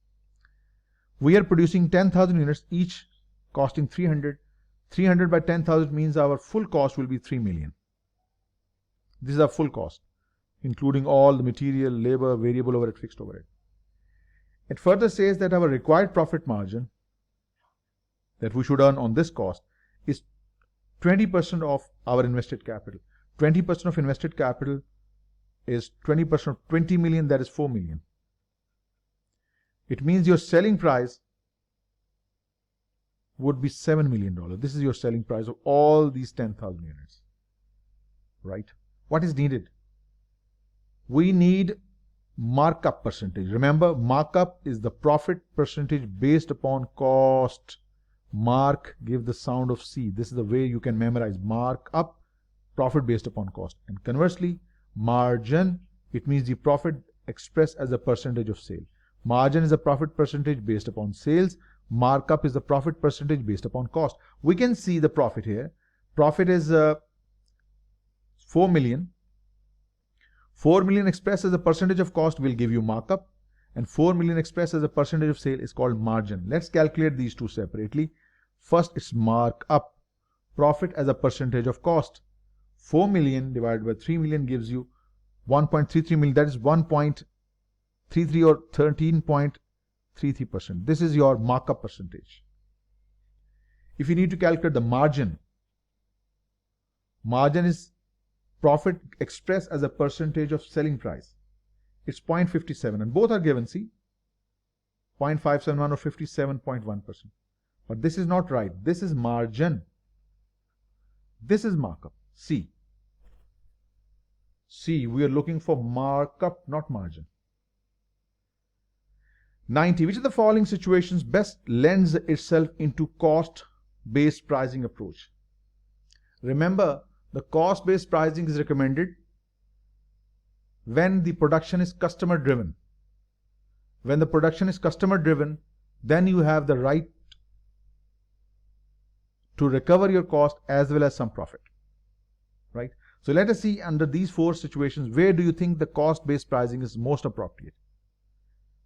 We are producing 10,000 units, each costing 300. 300 by 10,000 means our full cost will be 3 million. This is our full cost, including all the material, labor, variable overhead, fixed overhead. It further says that our required profit margin that we should earn on this cost is 20% of our invested capital. 20% of invested capital is 20% of 20 million, that is 4 million. It means your selling price would be $7 million. This is your selling price of all these 10,000 units. Right? What is needed? We need markup percentage. Remember, markup is the profit percentage based upon cost. Mark, give the sound of C. This is the way you can memorize markup, profit based upon cost. And conversely, margin, it means the profit expressed as a percentage of sale. Margin is a profit percentage based upon sales. Markup is the profit percentage based upon cost. We can see the profit here. Profit is 4 million. 4 million expressed as a percentage of cost will give you markup, and 4 million expressed as a percentage of sale is called margin. Let's calculate these two separately. First, it's markup. Profit as a percentage of cost. 4 million divided by 3 million gives you 1.33 million. That is 1.33 or 13.33%. This is your markup percentage. If you need to calculate the margin, margin is profit expressed as a percentage of selling price. It's 0.57 and both are given, see, 0.571 or 57.1%. But this is not right. This is margin. This is markup. C. We are looking for markup, not margin. 90. Which of the following situations best lends itself into cost-based pricing approach? Remember, the cost-based pricing is recommended when the production is customer driven. When the production is customer driven, then you have the right to recover your cost as well as some profit, right? So let us see under these four situations, where do you think the cost-based pricing is most appropriate?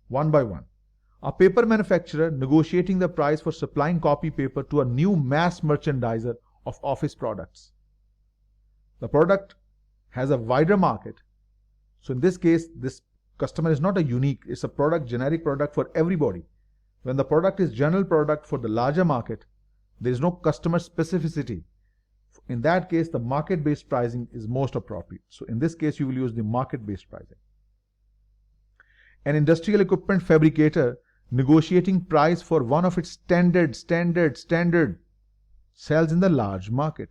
One by one. A paper manufacturer negotiating the price for supplying copy paper to a new mass merchandiser of office products. The product has a wider market. So in this case, this customer is not a unique, it's a product, generic product for everybody. When the product is general product for the larger market, there is no customer specificity. In that case, the market-based pricing is most appropriate. So in this case, you will use the market-based pricing. An industrial equipment fabricator negotiating price for one of its standard sells in the large market.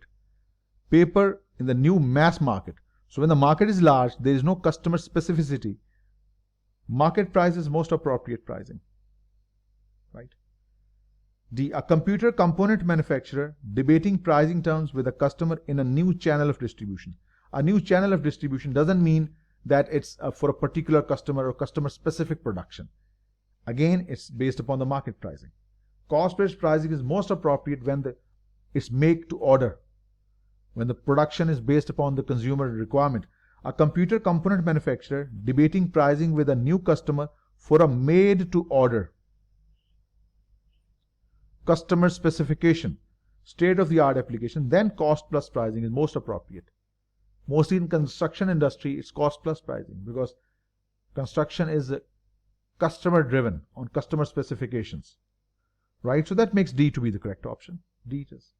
Paper in the new mass market. So when the market is large, there is no customer specificity. Market price is most appropriate pricing, right? D. A computer component manufacturer debating pricing terms with a customer in a new channel of distribution. A new channel of distribution doesn't mean that it's for a particular customer or customer specific production. Again, it's based upon the market pricing. Cost-based pricing is most appropriate when it's make to order, when the production is based upon the consumer requirement. A computer component manufacturer debating pricing with a new customer for a made to order. Customer specification, state-of-the-art application, then cost plus pricing is most appropriate. Mostly in construction industry, it's cost plus pricing because construction is customer driven on customer specifications, right? So that makes D to be the correct option. D it is.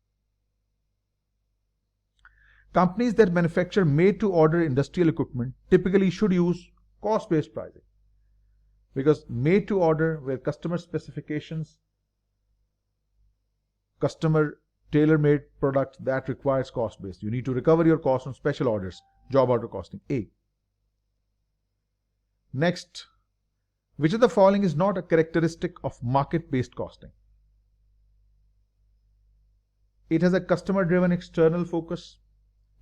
Companies that manufacture made-to-order industrial equipment typically should use cost-based pricing because made-to-order, where customer specifications, customer tailor-made product, that requires cost-based. You need to recover your cost on special orders, job order costing. A. Next, which of the following is not a characteristic of market-based costing? It has a customer-driven external focus.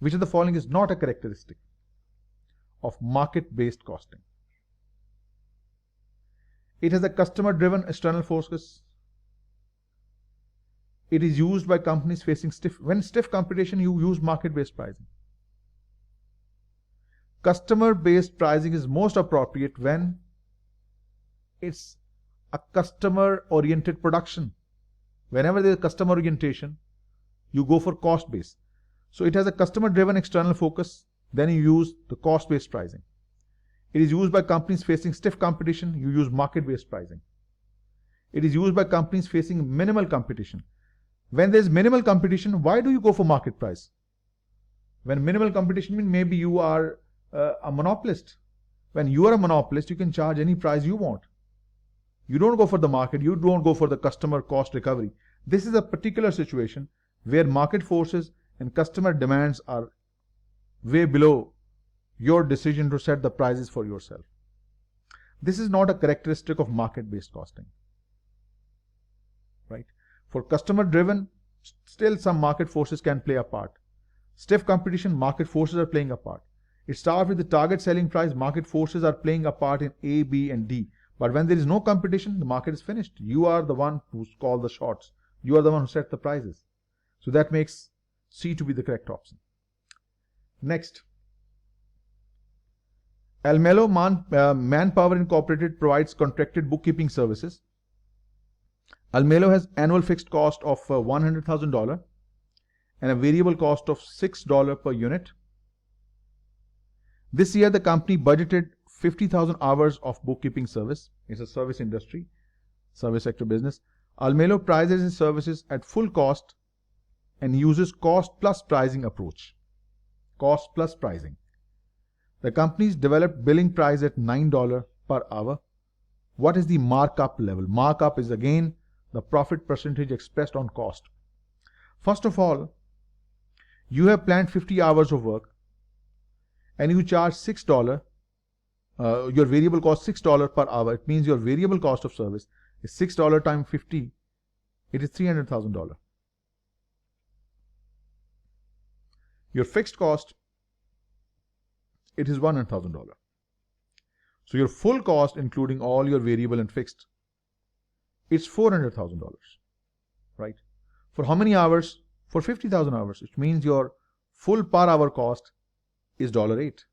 Which of the following is not a characteristic of market-based costing? It has a customer-driven external focus. It is used by companies facing stiff competition, you use market-based pricing. Customer-based pricing is most appropriate when it's a customer-oriented production. Whenever there is customer orientation, you go for cost-based. So it has a customer-driven external focus, then you use the cost-based pricing. It is used by companies facing stiff competition, you use market-based pricing. It is used by companies facing minimal competition. When there is minimal competition, why do you go for market price? When minimal competition means maybe you are a monopolist. When you are a monopolist, you can charge any price you want. You don't go for the market, you don't go for the customer cost recovery. This is a particular situation where market forces and customer demands are way below your decision to set the prices for yourself. This is not a characteristic of market-based costing, right? For customer-driven, still some market forces can play a part. Stiff competition, market forces are playing a part. It starts with the target selling price, market forces are playing a part in A, B, and D. But when there is no competition, the market is finished. You are the one who's called the shots. You are the one who set the prices. So that makes C to be the correct option. Next, Almelo Manpower Incorporated provides contracted bookkeeping services. Almelo has annual fixed cost of $100,000 and a variable cost of $6 per unit. This year, the company budgeted 50,000 hours of bookkeeping service. It's a service industry, service sector business. Almelo prices its services at full cost and uses cost plus pricing approach. Cost plus pricing. The company's developed billing price at $9 per hour. What is the markup level? Markup is again the profit percentage expressed on cost. First of all, you have planned 50 hours of work and you charge $6 your variable cost $6 per hour. It means your variable cost of service is $6 times 50. It is $300,000. Your fixed cost, it is $100,000. So your full cost, including all your variable and fixed, it's $400,000, right? For how many hours? For 50,000 hours, which means your full per hour cost is $8,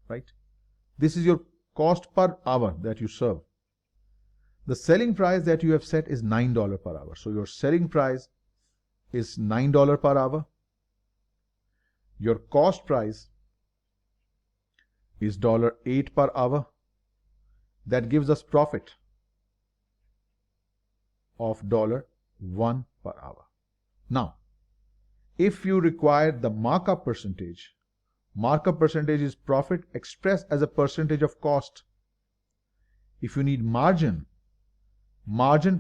right? This is your cost per hour that you serve. The selling price that you have set is $9 per hour. So your selling price is $9 per hour. Your cost price is $8 per hour. That gives us profit of $1 per hour. Now, if you require the markup percentage is profit expressed as a percentage of cost. If you need margin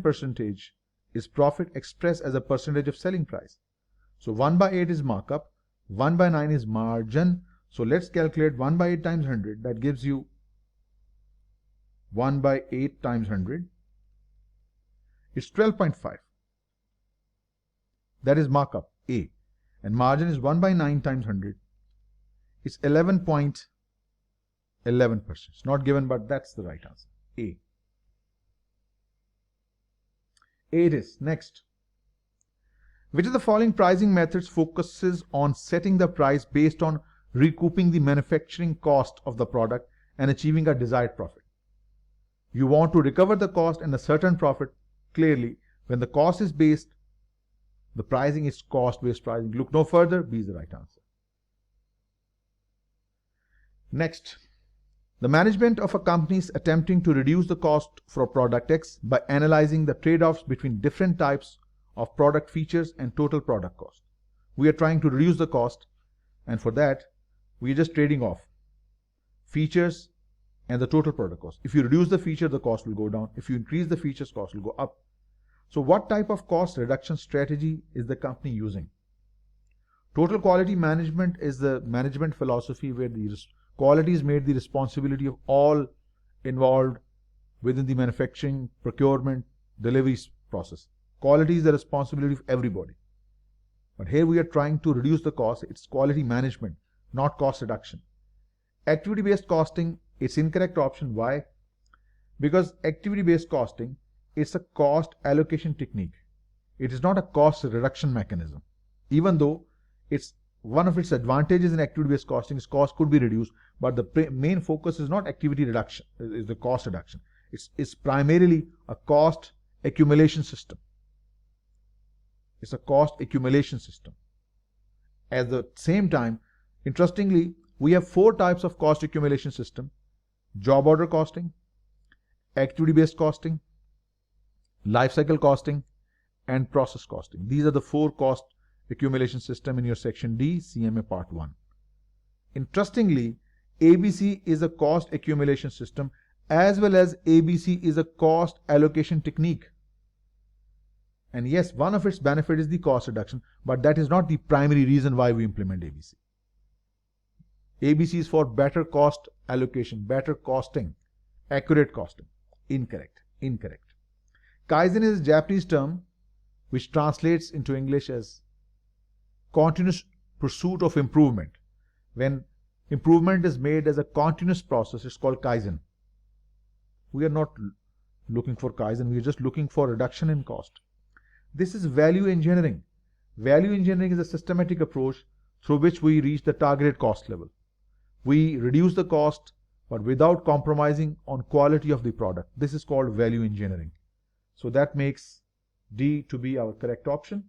percentage is profit expressed as a percentage of selling price. So 1 by 8 is markup, 1 by 9 is margin. So let's calculate 1 by 8 times 100. That gives you 1 by 8 times 100. It's 12.5. That is markup, A. And margin is 1 by 9 times 100. It's 11.11%. It's not given, but that's the right answer, A. A it is. Next. Which of the following pricing methods focuses on setting the price based on recouping the manufacturing cost of the product and achieving a desired profit? You want to recover the cost and a certain profit. Clearly, when the cost is based, the pricing is cost-based pricing. Look no further, B is the right answer. Next, the management of a company is attempting to reduce the cost for product X by analyzing the trade-offs between different types of product features and total product cost. We are trying to reduce the cost, and for that, we are just trading off features and the total product cost. If you reduce the feature, the cost will go down. If you increase the features, cost will go up. So what type of cost reduction strategy is the company using? Total quality management is the management philosophy where the quality is made the responsibility of all involved within the manufacturing, procurement, delivery process. Quality is the responsibility of everybody. But here we are trying to reduce the cost. It's quality management, not cost reduction. Activity-based costing, it's incorrect option. Why? Because activity-based costing, it's a cost allocation technique. It is not a cost reduction mechanism. Even though it's one of its advantages in activity-based costing is cost could be reduced, but the main focus is not activity reduction, is the cost reduction. It's primarily a cost accumulation system. It's a cost accumulation system. At the same time, interestingly, we have 4 types of cost accumulation system: job order costing, activity-based costing, life cycle costing, and process costing. These are the 4 cost accumulation system in your section D, CMA part 1. Interestingly, ABC is a cost accumulation system as well as ABC is a cost allocation technique. And yes, one of its benefits is the cost reduction, but that is not the primary reason why we implement ABC. ABC is for better cost allocation, better costing, accurate costing. Incorrect. Kaizen is a Japanese term which translates into English as continuous pursuit of improvement. When improvement is made as a continuous process, it's called Kaizen. We are not looking for Kaizen, we are just looking for reduction in cost. This is value engineering. Value engineering is a systematic approach through which we reach the targeted cost level. We reduce the cost, but without compromising on quality of the product. This is called value engineering. So that makes D to be our correct option.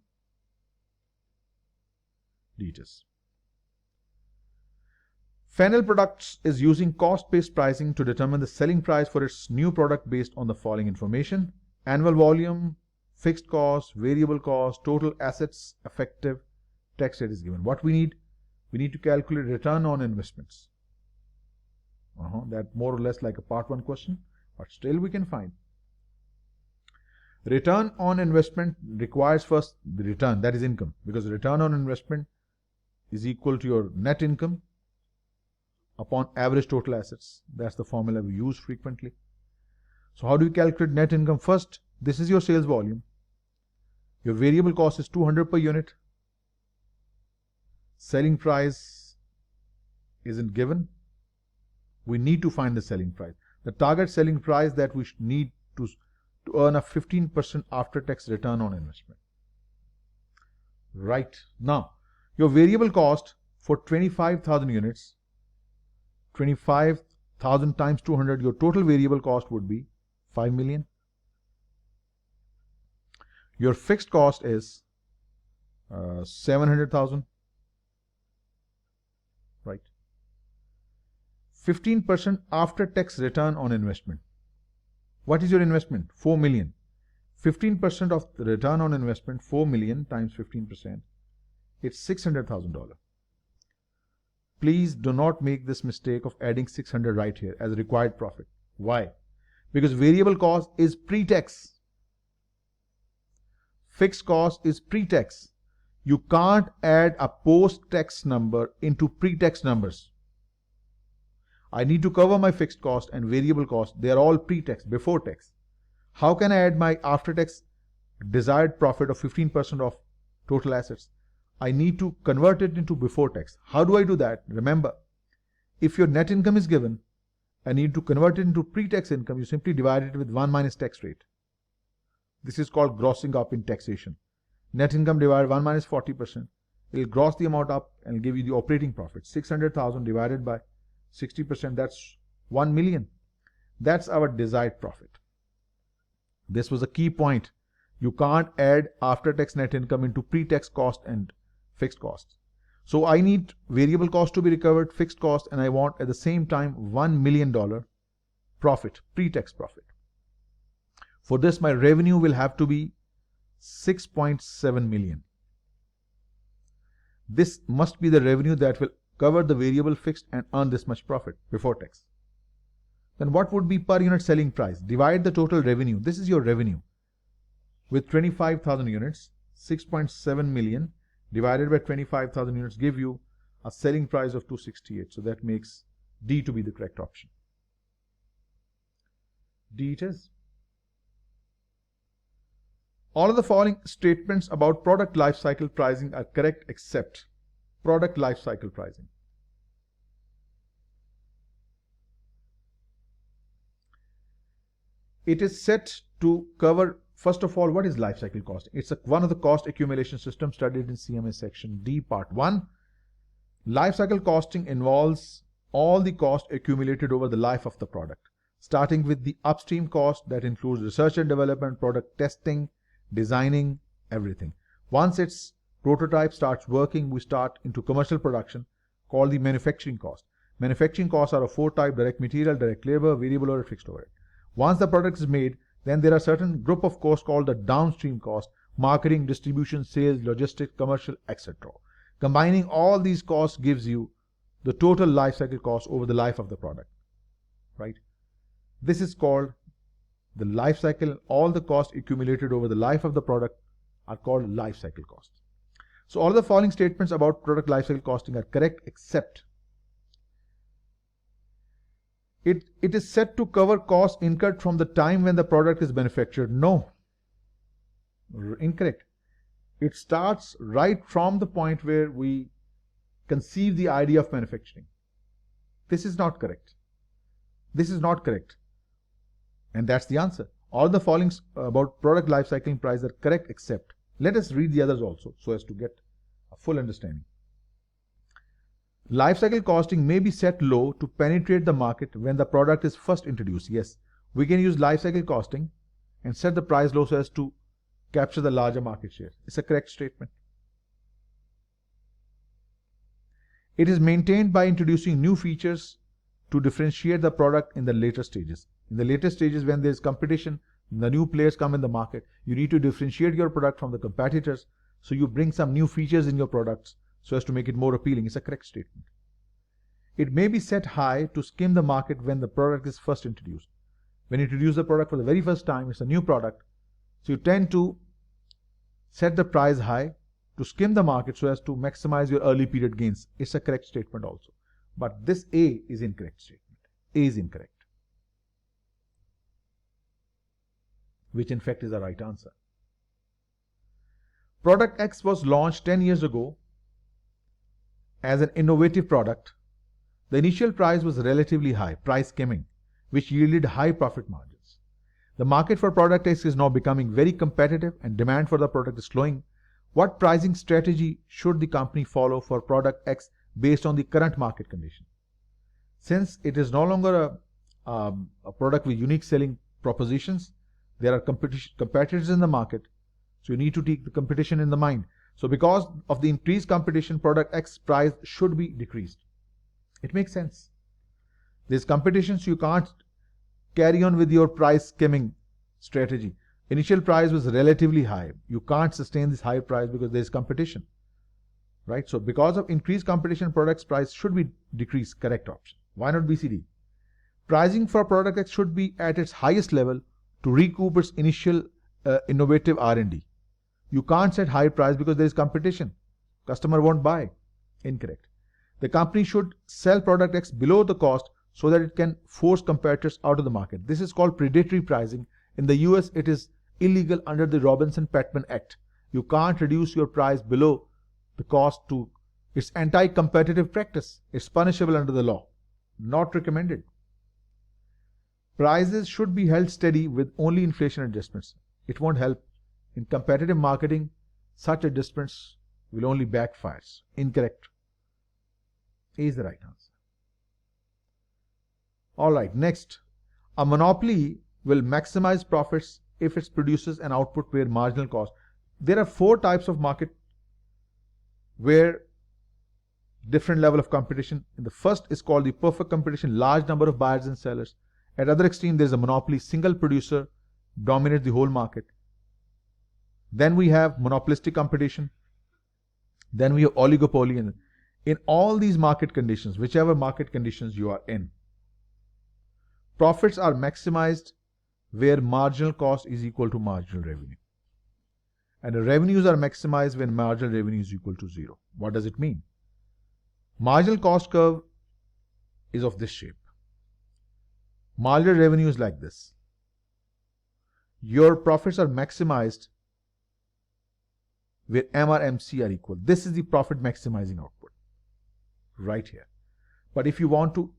D it is. Fennel Products is using cost-based pricing to determine the selling price for its new product based on the following information: annual volume, fixed cost, variable cost, total assets, effective tax rate is given. What we need? We need to calculate return on investments. That more or less like a part 1 question, but still we can find. Return on investment requires first the return, that is income, because return on investment is equal to your net income upon average total assets. That's the formula we use frequently. So how do you calculate net income? First, this is your sales volume. Your variable cost is 200 per unit. Selling price isn't given. We need to find the selling price. The target selling price that we need to earn a 15% after-tax return on investment. Right. Now, your variable cost for 25,000 units, 25,000 times 200, your total variable cost would be 5 million. Your fixed cost is 700,000. Right. 15% after-tax return on investment. What is your investment? 4 million. 15% of the return on investment, 4 million times 15%, it's $600,000. Please do not make this mistake of adding 600 right here as required profit. Why? Because variable cost is pre-tax. Fixed cost is pre-tax. You can't add a post-tax number into pre-tax numbers. I need to cover my fixed cost and variable cost. They are all pre-tax, before tax. How can I add my after-tax desired profit of 15% of total assets? I need to convert it into before tax. How do I do that? Remember, if your net income is given and you need to convert it into pre-tax income, you simply divide it with 1 minus tax rate. This is called grossing up in taxation. Net income divided 1 minus 40%. It will gross the amount up and give you the operating profit. 600,000 divided by 60%, that's 1 million. That's our desired profit. This was a key point. You can't add after-tax net income into pre-tax cost and fixed costs. So I need variable cost to be recovered, fixed cost, and I want at the same time $1 million profit, pre-tax profit. For this, my revenue will have to be 6.7 million. This must be the revenue that will cover the variable, fixed, and earn this much profit before tax. Then what would be per unit selling price? Divide the total revenue. This is your revenue. With 25,000 units, 6.7 million divided by 25,000 units give you a selling price of 268. So that makes D to be the correct option. D it is. All of the following statements about product life cycle pricing are correct except product life cycle pricing. It is set to cover, first of all, what is life cycle costing? It's one of the cost accumulation systems studied in CMA section D, part 1. Life cycle costing involves all the cost accumulated over the life of the product, starting with the upstream cost that includes research and development, product testing, designing, everything. Once its prototype starts working, we start into commercial production called the manufacturing cost. Manufacturing costs are of 4 types: direct material, direct labor, variable overhead, fixed overhead. Once the product is made, then there are certain group of costs called the downstream cost: marketing, distribution, sales, logistics, commercial, etc. Combining all these costs gives you the total life cycle cost over the life of the product, right? This is called the life cycle. All the costs accumulated over the life of the product are called life cycle costs. So all the following statements about product life cycle costing are correct except it is set to cover costs incurred from the time when the product is manufactured. No, incorrect. It starts right from the point where we conceive the idea of manufacturing. This is not correct. This is not correct. And that's the answer. All the following about product life cycle price are correct except. Let us read the others also so as to get a full understanding. Life cycle costing may be set low to penetrate the market when the product is first introduced. Yes, we can use life cycle costing and set the price low so as to capture the larger market share. It's a correct statement. It is maintained by introducing new features to differentiate the product in the later stages. In the later stages, when there is competition, the new players come in the market, you need to differentiate your product from the competitors, so you bring some new features in your products so as to make it more appealing. It's a correct statement. It may be set high to skim the market when the product is first introduced. When you introduce the product for the very first time, it's a new product, so you tend to set the price high to skim the market so as to maximize your early period gains. It's a correct statement also. But this A is incorrect statement. A is incorrect, which in fact is the right answer. Product X was launched 10 years ago as an innovative product. The initial price was relatively high, price skimming, which yielded high profit margins. The market for product X is now becoming very competitive and demand for the product is slowing. What pricing strategy should the company follow for product X based on the current market condition? Since it is no longer a product with unique selling propositions, there are competitors in the market, so you need to take the competition in the mind. So because of the increased competition, product X price should be decreased. It makes sense. There's competition, so you can't carry on with your price skimming strategy. Initial price was relatively high. You can't sustain this high price because there's competition, right? So because of increased competition, product's price should be decreased. Correct option. Why not BCD? Pricing for product X should be at its highest level to recoup its initial innovative R&D. You can't set high price because there is competition. Customer won't buy. Incorrect. The company should sell product X below the cost so that it can force competitors out of the market. This is called predatory pricing. In the US, it is illegal under the Robinson-Patman Act. You can't reduce your price below the cost to, it's anti-competitive practice. It's punishable under the law. Not recommended. Prices should be held steady with only inflation adjustments. It won't help. In competitive marketing, such adjustments will only backfire. Incorrect. A is the right answer. Alright, next. A monopoly will maximize profits if it produces an output where marginal cost. There are 4 types of market where different level of competition. The first is called the perfect competition, large number of buyers and sellers. At other extreme, there is a monopoly, single producer dominates the whole market. Then we have monopolistic competition. Then we have oligopoly. And in all these market conditions, whichever market conditions you are in, profits are maximized where marginal cost is equal to marginal revenue. And the revenues are maximized when marginal revenue is equal to 0. What does it mean? Marginal cost curve is of this shape. Marginal revenue is like this. Your profits are maximized where M or MC are equal. This is the profit maximizing output right here. But if you want to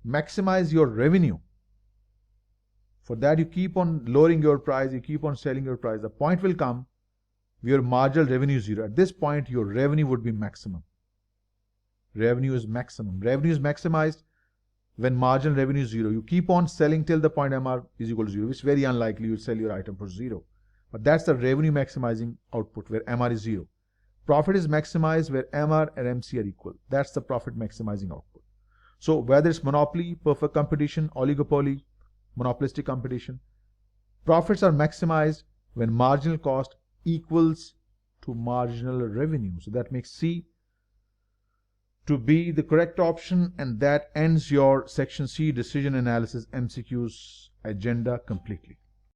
maximize your revenue, for that you keep on lowering your price, you keep on selling your price. The point will come where your marginal revenue is 0. At this point, your revenue would be maximum. Revenue is maximum. Revenue is maximized when marginal revenue is 0. You keep on selling till the point MR is equal to 0, which is very unlikely you'll sell your item for 0. But that's the revenue maximizing output where MR is 0. Profit is maximized where MR and MC are equal. That's the profit maximizing output. So whether it's monopoly, perfect competition, oligopoly, monopolistic competition, profits are maximized when marginal cost equals to marginal revenue. So that makes C to be the correct option, and that ends your section C decision analysis MCQs agenda completely.